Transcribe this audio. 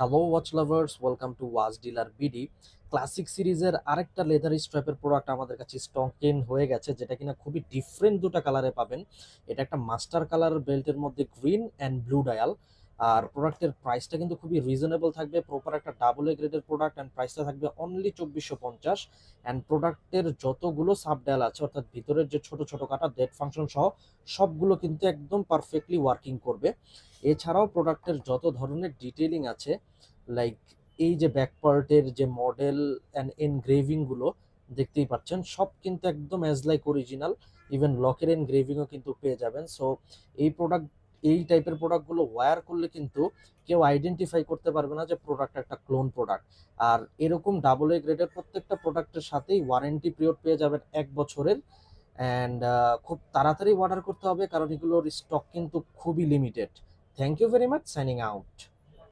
Hello watch lovers, welcome to watch dealer BD. Classic সিরিজের আরেকটা leather স্ট্র্যাপের product আমাদের কাছে স্টক ইন হয়ে গেছে, যেটা কিনা খুবই ডিফারেন্ট দুটো কালারে পাবেন। এটা একটা মাস্টার কালার বেল্টের মধ্যে গ্রিন অ্যান্ড ব্লু ডায়াল। আর প্রোডাক্টের প্রাইসটা কিন্তু খুবই রিজনেবল থাকবে, প্রপার একটা ডাবল এ গ্রেডের প্রোডাক্ট, অ্যান্ড প্রাইসটা থাকবে অনলি 2450। অ্যান্ড প্রোডাক্টের যতগুলো সাব ডায়াল আছে, অর্থাৎ ভিতরের যে ছোট ছোট কাটা ডেড ফাংশন সহ সবগুলো কিন্তু একদম পারফেক্টলি ওয়ার্কিং করবে। এছাড়াও প্রোডাক্টের যত ধরনের ডিটেইলিং আছে, লাইক এই যে ব্যাক পার্টের যে মডেল অ্যান্ড এনগ্রেভিং গুলো দেখতেই পাচ্ছেন, সব কিন্তু একদম অ্যাজ লাইক অরিজিনাল। ইভেন লকের এনগ্রেভিংও কিন্তু পেয়ে যাবেন। সো এই প্রোডাক্ট এই টাইপের প্রোডাক্টগুলো ওয়্যার করলে কিন্তু কেউ আইডেন্টিফাই করতে পারবে না যে প্রোডাক্ট একটা ক্লোন প্রোডাক্ট। আর এরকম ডাবল এ গ্রেডের প্রত্যেকটা প্রোডাক্টের সাথেই ওয়ারেন্টি পিরিয়ড পেয়ে যাবেন 1 বছরের। অ্যান্ড খুব তাড়াতাড়ি অর্ডার করতে হবে, কারণ এগুলোর স্টক কিন্তু খুবই limited. Thank you very much, signing out.